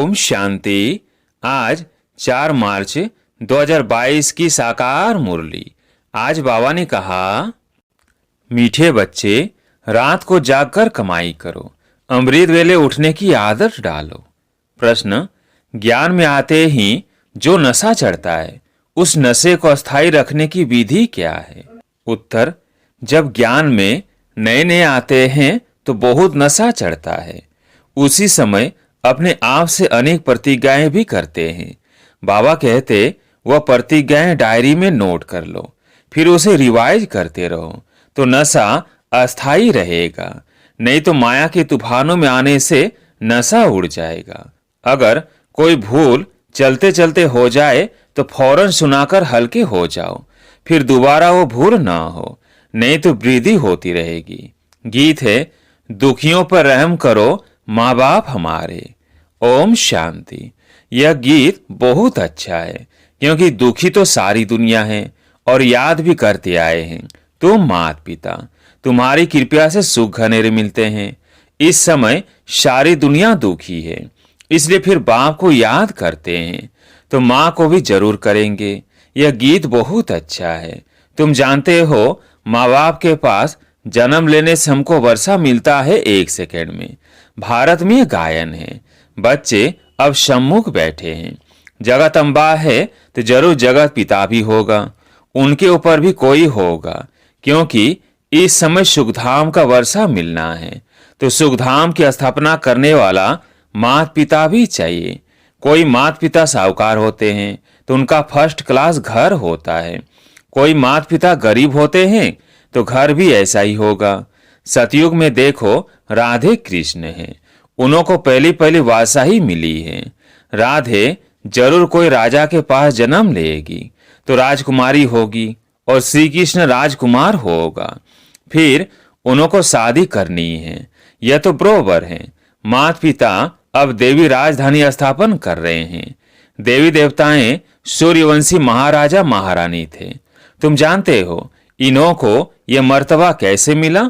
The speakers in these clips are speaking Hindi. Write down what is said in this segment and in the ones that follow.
ओम शांति। आज 4 मार्च 2022 की साकार मुरली। आज बाबा ने कहा, मीठे बच्चे, रात को जागकर कमाई करो, अमृत वेले उठने की आदत डालो। प्रश्न, ज्ञान में आते ही जो नशा चढ़ता है, उस नशे को अस्थायी रखने की विधि क्या है? उत्तर, जब ज्ञान में नए नए आते हैं तो बहुत नशा चढ़ता है। उसी समय अपने आप से अनेक प्रतिज्ञाएं भी करते हैं। बाबा कहते, वह प्रतिज्ञाएं डायरी में नोट कर लो, फिर उसे रिवाइज करते रहो तो नशा अस्थायी रहेगा। नहीं तो माया के तूफानों में आने से नशा उड़ जाएगा। अगर कोई भूल चलते चलते हो जाए तो फौरन सुनाकर हल्के हो जाओ, फिर दोबारा वो भूल ना हो, नहीं तो वृद्धि होती रहेगी। गीत है, दुखियों पर रहम करो माँ बाप हमारे। ओम शांति। यह गीत बहुत अच्छा है, क्योंकि दुखी तो सारी दुनिया है और याद भी करते आए हैं। तुम माता पिता, तुम्हारी कृपा से सुख घनेरे मिलते हैं। इस समय सारी दुनिया दुखी है, इसलिए फिर बाप को याद करते हैं, तो माँ को भी जरूर करेंगे। यह गीत बहुत अच्छा है। तुम जानते हो, माँ बाप के पास जन्म लेने से हमको वर्षा मिलता है 1 सेकेंड में। भारत में गायन है, बच्चे अब सम्मुख बैठे हैं। जगत अम्बा है तो जरूर जगत पिता भी होगा, उनके ऊपर भी कोई होगा, क्योंकि इस समय सुखधाम का वर्षा मिलना है, तो सुखधाम की स्थापना करने वाला माता पिता भी चाहिए। कोई माता पिता साहूकार होते हैं तो उनका फर्स्ट क्लास घर होता है। कोई माता पिता गरीब होते हैं तो घर भी ऐसा ही होगा। सतयुग में देखो, राधे कृष्ण हैं, उन्हों को पहली पहली वासा ही मिली है। राधे जरूर कोई राजा के पास जन्म लेगी तो राजकुमारी होगी और श्री कृष्ण राजकुमार होगा। फिर उन्हों को शादी करनी है। यह तो बरोबर है। माता पिता अब देवी राजधानी स्थापन कर रहे हैं। देवी देवताएं सूर्यवंशी महाराजा महारानी थे। तुम जानते हो इन्हों को यह मर्तबा कैसे मिला?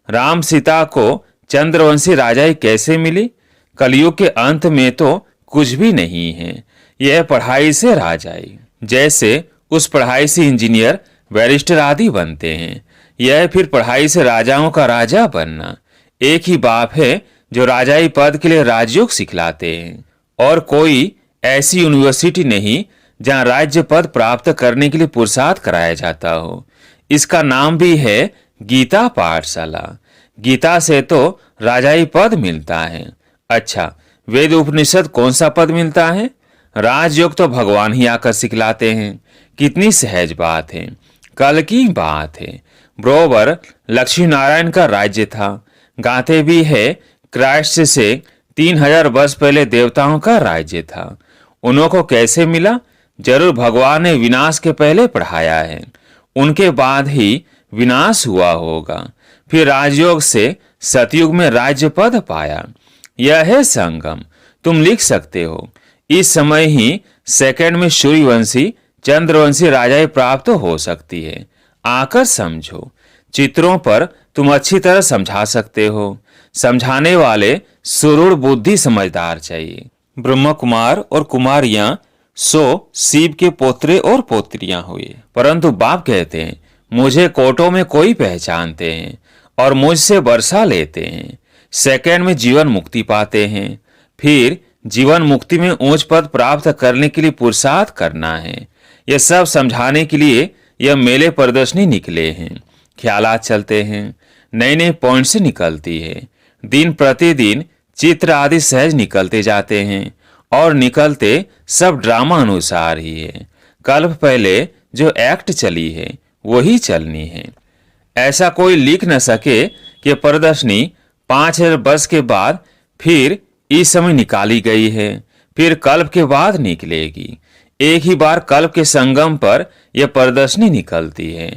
राम सीता को चंद्रवंशी राजाई कैसे मिली? कलयुग के अंत में तो कुछ भी नहीं है, यह पढ़ाई से राजाई। जैसे उस पढ़ाई से इंजीनियर, बैरिस्टर आदि बनते हैं, यह फिर पढ़ाई से राजाओं का राजा बनना। एक ही बाप है जो राजाई पद के लिए राजयोग सिखलाते हैं, और कोई ऐसी यूनिवर्सिटी नहीं जहां राज्य पद प्राप्त करने के लिए पुरुषार्थ कराया जाता हो। इसका नाम भी है गीता पाठशाला। गीता से तो राजाई पद मिलता है। अच्छा, वेद उपनिषद कौन सा पद मिलता है? राजयोग तो भगवान ही आकर सिखलाते हैं। कितनी सहज बात है, कल की बात है। बरोबर लक्ष्मी नारायण का राज्य था। गाते भी है, क्राइस्ट से 3000 वर्ष पहले देवताओं का राज्य था। उन्हों को कैसे मिला? जरूर भगवान ने विनाश के पहले पढ़ाया है, उनके बाद ही विनाश हुआ होगा। फिर राजयोग से सतयुग में राज्य पद पाया। यह है संगम। तुम लिख सकते हो, इस समय ही सेकंड में सूर्यवंशी चंद्रवंशी राजाई प्राप्त हो सकती है। आकर समझो। चित्रों पर तुम अच्छी तरह समझा सकते हो। समझाने वाले सुरूढ़ बुद्धि समझदार चाहिए। ब्रह्म कुमार और कुमारियां 100 शिव के पोत्रे और पोत्रियां हुए, परंतु बाप कहते हैं, मुझे कोटों में कोई पहचानते हैं और मुझसे वर्षा लेते हैं। सेकंड में जीवन मुक्ति पाते हैं। फिर जीवन मुक्ति में ऊंच पद प्राप्त करने के लिए पुरुषार्थ करना है। यह सब समझाने के लिए यह मेले प्रदर्शनी निकले हैं। ख्यालात चलते हैं, नए नए पॉइंट से निकलती है। दिन प्रतिदिन चित्र आदि सहज निकलते जाते हैं, और निकलते सब ड्रामा अनुसार ही है। कल्प पहले जो एक्ट चली है वही चलनी है। ऐसा कोई लिख न सके कि प्रदर्शनी 5000 वर्ष के बाद फिर इस समय निकाली गई है, फिर कल्प के बाद निकलेगी। एक ही बार कल्प के संगम पर यह प्रदर्शनी निकलती है,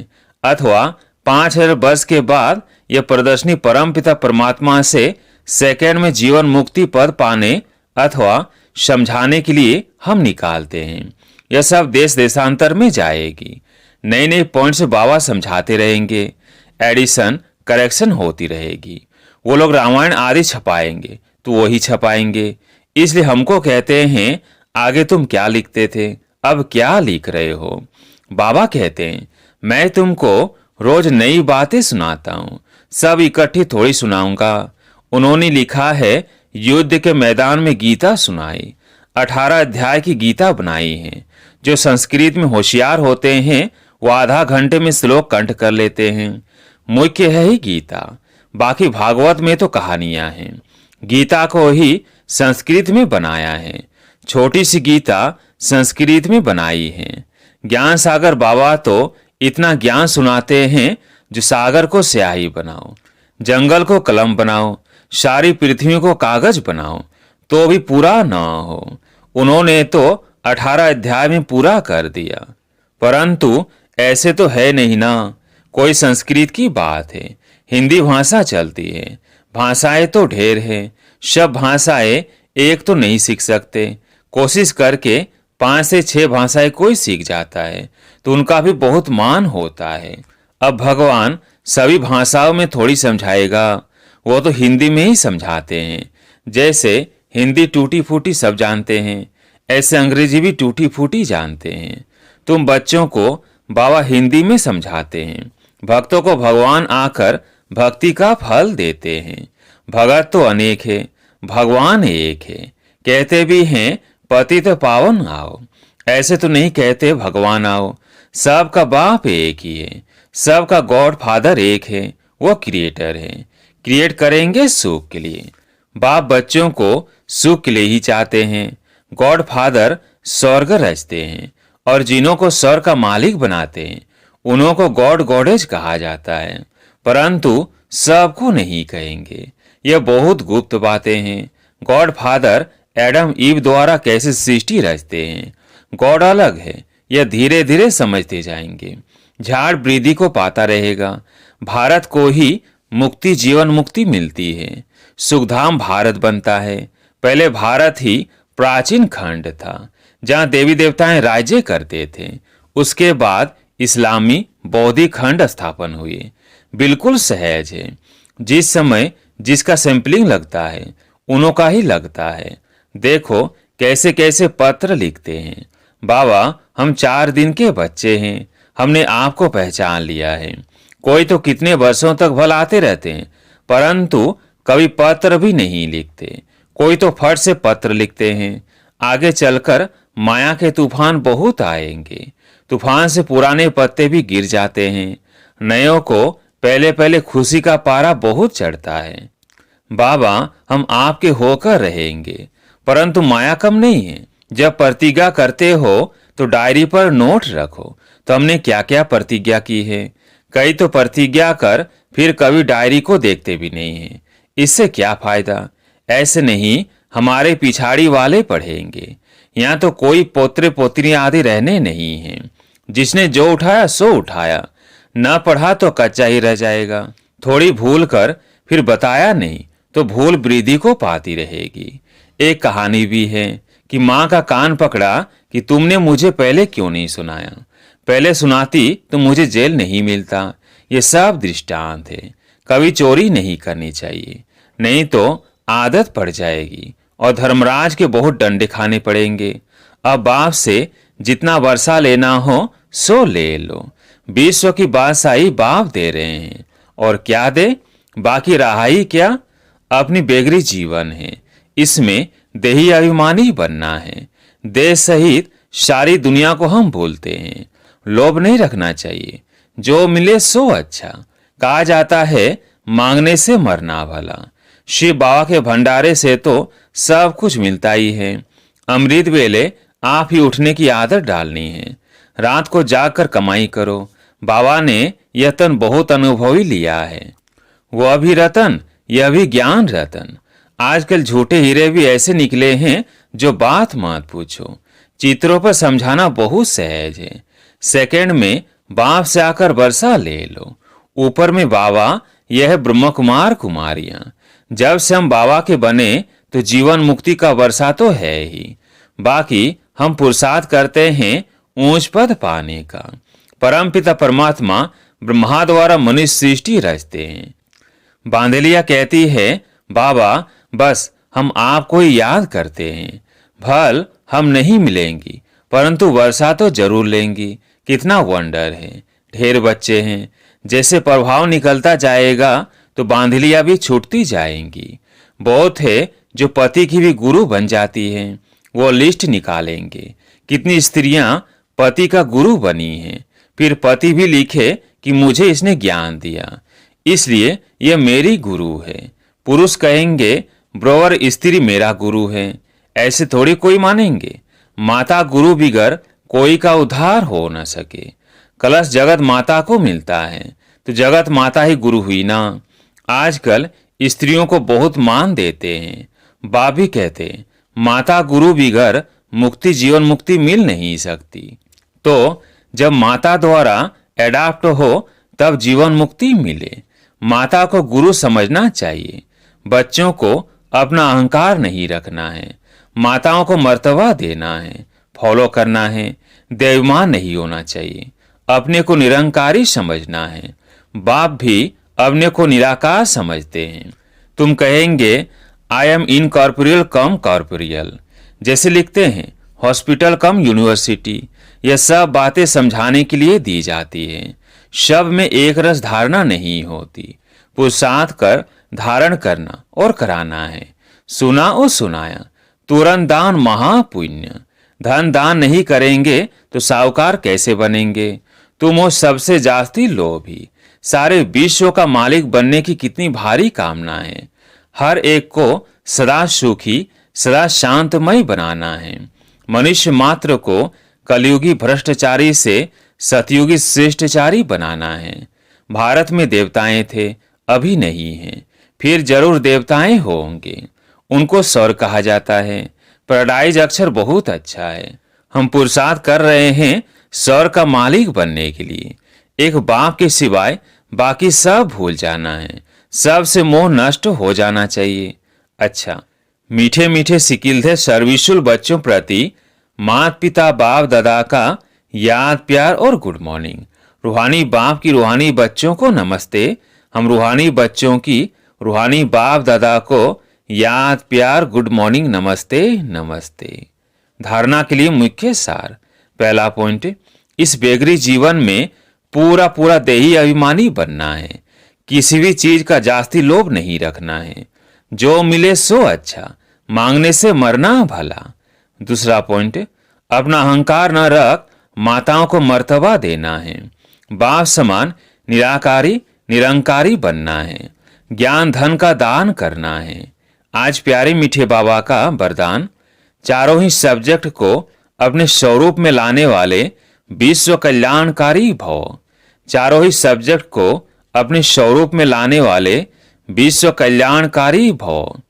अथवा 5000 वर्ष के बाद यह प्रदर्शनी परमपिता परमात्मा से सेकंड में जीवन मुक्ति पद पाने अथवा समझाने के लिए हम निकालते हैं। यह सब देश देशांतर में जाएगी। नए नए पॉइंट से बाबा समझाते रहेंगे। एडिशन करेक्शन होती रहेगी। वो लोग रामायण आदि छपाएंगे तो वही छपाएंगे। इसलिए हमको कहते हैं आगे तुम क्या लिखते थे, अब क्या लिख रहे हो। बाबा कहते हैं मैं तुमको रोज नई बातें सुनाता हूँ, सब इकट्ठी थोड़ी सुनाऊंगा। उन्होंने लिखा है युद्ध के मैदान में गीता सुनाई, 18 अध्याय की गीता बनाई है। जो संस्कृत में होशियार होते हैं वो आधा घंटे में श्लोक कंठ कर लेते हैं। मुख्य है ही गीता, बाकी भागवत में तो कहानियां हैं। गीता को ही संस्कृत में बनाया है, छोटी सी गीता संस्कृत में बनाई है। ज्ञान सागर बाबा तो इतना ज्ञान सुनाते हैं जो सागर को स्याही बनाओ, जंगल को कलम बनाओ, सारी पृथ्वी को कागज बनाओ तो भी पूरा न हो। उन्होंने तो 18 अध्याय में पूरा कर दिया, परंतु ऐसे तो है नहीं ना। कोई संस्कृत की बात है, हिंदी भाषा चलती है, भाषाएं तो ढेर है, सब भाषाएं एक तो नहीं सीख सकते। कोशिश करके 5 से 6 भाषाएं कोई सीख जाता है तो उनका भी बहुत मान होता है। अब भगवान सभी भाषाओं में थोड़ी समझाएगा, वो तो हिंदी में ही समझाते हैं। जैसे हिंदी टूटी फूटी सब जानते हैं, ऐसे अंग्रेजी भी टूटी फूटी जानते हैं। तुम बच्चों को बाबा हिंदी में समझाते हैं, भक्तों को भगवान आकर भक्ति का फल देते हैं। भगत तो अनेक है, भगवान एक है। कहते भी हैं पतित पावन आओ, ऐसे तो नहीं कहते भगवान आओ। सबका बाप एक ही है, सबका गॉड फादर एक है, वो क्रिएटर है। क्रिएट करेंगे सुख के लिए। बाप बच्चों को सुख के लिए ही चाहते हैं। गॉड फादर स्वर्ग रचते हैं और जिन्हों को स्वर्ग का मालिक बनाते हैं उन्हों को गॉड गॉडेज कहा जाता है, परंतु सबको नहीं कहेंगे, यह बहुत गुप्त बातें हैं। गॉड फादर एडम ईव द्वारा कैसे सृष्टि रचते हैं, गॉड अलग है, यह धीरे धीरे समझते जाएंगे। झाड़ वृद्धि को पाता रहेगा। भारत को ही मुक्ति जीवन मुक्ति मिलती है, सुखधाम भारत बनता है। पहले भारत ही प्राचीन खंड था जहाँ देवी देवताएं राज्य करते थे। उसके बाद इस्लामी बौद्धिक खंड स्थापन हुए। बिल्कुल सहज है, जिस समय जिसका सैंपलिंग लगता है उन्हों का ही लगता है। देखो कैसे कैसे पत्र लिखते हैं। बाबा हम 4 दिन के बच्चे हैं, हमने आपको पहचान लिया है। कोई तो कितने वर्षों तक भल आते रहते हैं परंतु कभी पत्र भी नहीं लिखते। कोई तो फट से पत्र लिखते हैं। आगे चलकर माया के तूफान बहुत आएंगे, तूफान से पुराने पत्ते भी गिर जाते हैं। नयों को पहले पहले खुशी का पारा बहुत चढ़ता है। बाबा हम आपके होकर रहेंगे, परंतु माया कम नहीं है। जब प्रतिज्ञा करते हो तो डायरी पर नोट रखो तो हमने क्या क्या प्रतिज्ञा की है। कई तो प्रतिज्ञा कर फिर कभी डायरी को देखते भी नहीं है, इससे क्या फायदा। ऐसे नहीं हमारे पिछाड़ी वाले पढ़ेंगे। यहाँ तो कोई पोत्रे पोत्रियां आदि रहने नहीं हैं। जिसने जो उठाया सो उठाया, न पढ़ा तो कच्चा ही रह जाएगा। थोड़ी भूल कर फिर बताया नहीं तो भूल वृद्धि को पाती रहेगी। एक कहानी भी है कि माँ का कान पकड़ा कि तुमने मुझे पहले क्यों नहीं सुनाया, पहले सुनाती तो मुझे जेल नहीं मिलता। ये सब दृष्टांत है। कभी चोरी नहीं करनी चाहिए, नहीं तो आदत पड़ जाएगी और धर्मराज के बहुत डंडे खाने पड़ेंगे। अब बाप से जितना वर्षा लेना हो सो ले लो। विश्व की बादशाही बाप दे रहे हैं और क्या दे, बाकी रहा ही क्या। अपनी बेगरी जीवन है, इसमें देही अभिमानी बनना है। देश सहित सारी दुनिया को हम भूलते हैं। लोभ नहीं रखना चाहिए, जो मिले सो अच्छा। कहा जाता है मांगने से मरना भला। शिव बाबा के भंडारे से तो सब कुछ मिलता ही है। अमृत वेले आप ही उठने की आदत डालनी है। रात को जागकर कमाई करो। बाबा ने यह तन बहुत अनुभवी लिया है, वह भी रतन, यह भी ज्ञान रतन। आजकल झूठे हीरे भी ऐसे निकले हैं जो बात मत पूछो। चित्रों पर समझाना बहुत सहज है। सेकंड में बाप से आकर वर्षा ले लो। ऊपर में बाबा, यह ब्रह्म कुमार कुमारियां। जब से हम बाबा के बने तो जीवन मुक्ति का वर्षा तो है ही, बाकी हम पुरुषार्थ करते हैं ऊंच पद पाने का। परमपिता परमात्मा ब्रह्मा द्वारा मनुष्य सृष्टि रचते हैं। बांधलिया कहती है बाबा बस हम आपको ही याद करते हैं। फल हम नहीं मिलेंगी, परंतु वर्षा तो जरूर लेंगी। कितना वंडर है। ढेर बच्चे हैं। जैसे प्रभाव निकलता जाएगा तो बांधलियां भी छूटती जाएंगी। बहुत है जो पति की भी गुरु बन जाती हैं। वो लिस्ट निकालेंगे कितनी स्त्रियां पति का गुरु बनी हैं। फिर पति भी लिखे कि मुझे इसने ज्ञान दिया, इसलिए यह मेरी गुरु है। पुरुष कहेंगे ब्रोवर स्त्री मेरा गुरु है। ऐसे थोड़ी कोई मानेंगे। माता गुरु बिगर कोई का उद्धार हो न सके। कलश जगत माता को मिलता है तो जगत माता ही गुरु हुई ना। आजकल स्त्रियों को बहुत मान देते हैं। बाप भी कहते माता गुरु बिगर मुक्ति जीवन मुक्ति मिल नहीं सकती। तो जब माता द्वारा एडाप्ट हो तब जीवन मुक्ति मिले। माता को गुरु समझना चाहिए। बच्चों को अपना अहंकार नहीं रखना है। माताओं को मर्तबा देना है, फॉलो करना है। दैवमान नहीं होना चाहिए। अपने को निरंकारी समझना है। बाप भी अपने को निराकार समझते हैं। तुम कहेंगे I am incorporeal come corporeal. जैसे लिखते हैं हॉस्पिटल कम यूनिवर्सिटी। यह सब बातें समझाने के लिए दी जाती है। शब्द में एक रस धारणा नहीं होती। पुरुषार्थ कर धारण करना और कराना है। सुना और सुनाया। तुरंत दान महापुण्य। धन दान नहीं करेंगे तो साहूकार कैसे बनेंगे। तुम हो सबसे जास्ती लोभी। सारे विश्व का मालिक बनने की कितनी भारी कामना है। हर एक को सदा सुखी सदा शांतमय बनाना है। मनुष्य मात्र को कलयुगी भ्रष्टाचारी से सतयुगी श्रेष्ठचारी बनाना है। भारत में देवताएं थे, अभी नहीं हैं, फिर जरूर देवताएं होंगे। उनको स्वर्ग कहा जाता है। पैराडाइज अक्षर बहुत अच्छा है। हम पुरुषार्थ कर रहे हैं स्वर्ग का मालिक बनने के लिए। एक बाप के सिवाय बाकी सब भूल जाना है। सबसे मोह नष्ट हो जाना चाहिए। अच्छा, मीठे मीठे सिकिलधे सर्विसुल बच्चों प्रति माता पिता बाप दादा का याद प्यार और गुड मॉर्निंग। रूहानी बाप की रूहानी बच्चों को नमस्ते। हम रूहानी बच्चों की रूहानी बाप दादा को याद प्यार गुड मॉर्निंग नमस्ते नमस्ते। धारणा के लिए मुख्य सार। पहला पॉइंट, इस बेगरी जीवन में पूरा पूरा देही अभिमानी बनना है। किसी भी चीज का जास्ती लोभ नहीं रखना है। जो मिले सो अच्छा, मांगने से मरना भला। दूसरा पॉइंट, अपना अहंकार न रख माताओं को मर्तबा देना है। बाप समान निराकारी निरंकारी बनना है। ज्ञान धन का दान करना है। आज प्यारे मीठे बाबा का वरदान, चारों ही सब्जेक्ट को अपने स्वरूप में लाने वाले विश्व कल्याणकारी भव। चारों ही सब्जेक्ट को अपने स्वरूप में लाने वाले विश्व कल्याणकारी भव।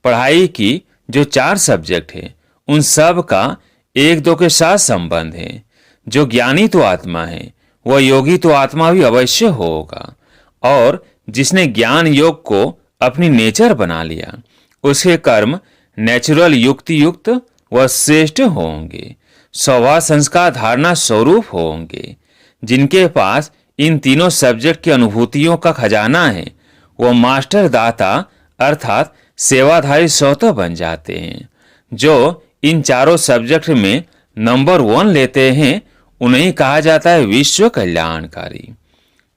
पढ़ाई की जो 4 सब्जेक्ट है उन सब का एक दो के साथ संबंध है। जो ज्ञानी तो आत्मा है वह योगी तो आत्मा भी अवश्य होगा। और जिसने ज्ञान योग को अपनी नेचर बना लिया उसके कर्म नेचुरल युक्ति युक्त व श्रेष्ठ होंगे। स्वभाव संस्कार धारणा स्वरूप होंगे। जिनके पास इन तीनों सब्जेक्ट की अनुभूतियों का खजाना है वह मास्टर दाता अर्थात सेवाधारी स्वतः बन जाते हैं। जो इन चारों सब्जेक्ट में नंबर 1 लेते हैं उन्हें कहा जाता है विश्व कल्याणकारी।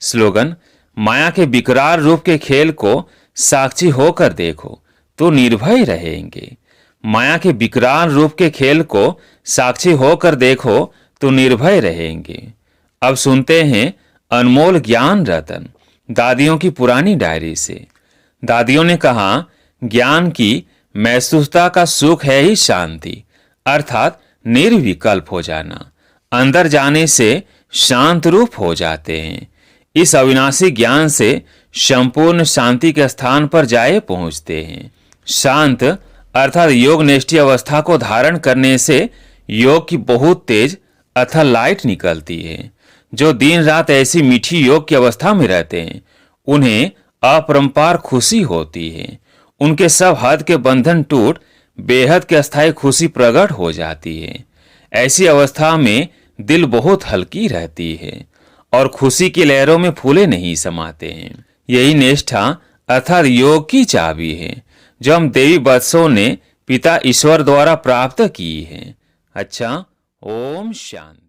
स्लोगन, माया के विकराल रूप के खेल को साक्षी होकर देखो तो निर्भय रहेंगे। माया के विकराल रूप के खेल को साक्षी होकर देखो तो निर्भय रहेंगे। अब सुनते हैं अनमोल ज्ञान रतन दादियों की पुरानी डायरी से। दादियों ने कहा, ज्ञान की महसूसता का सुख है ही शांति अर्थात निर्विकल्प हो जाना। अंदर जाने से शांत रूप हो जाते हैं। इस अविनाशी ज्ञान से संपूर्ण शांति के स्थान पर जाए पहुंचते हैं। शांत अर्थात योग निष्ठ अवस्था को धारण करने से योग की बहुत तेज अथल लाइट निकलती है। जो दिन रात ऐसी मीठी योग की अवस्था में रहते हैं उन्हें अपरंपार खुशी होती है। उनके सब हद के बंधन टूट बेहद के अस्थायी खुशी प्रकट हो जाती है। ऐसी अवस्था में दिल बहुत हल्की रहती है और खुशी की लहरों में फूले नहीं समाते हैं। यही निष्ठा अर्थात योग की चाबी है। जो हम देवी बत्सों ने पिता ईश्वर द्वारा प्राप्त की है। अच्छा, ओम शांति।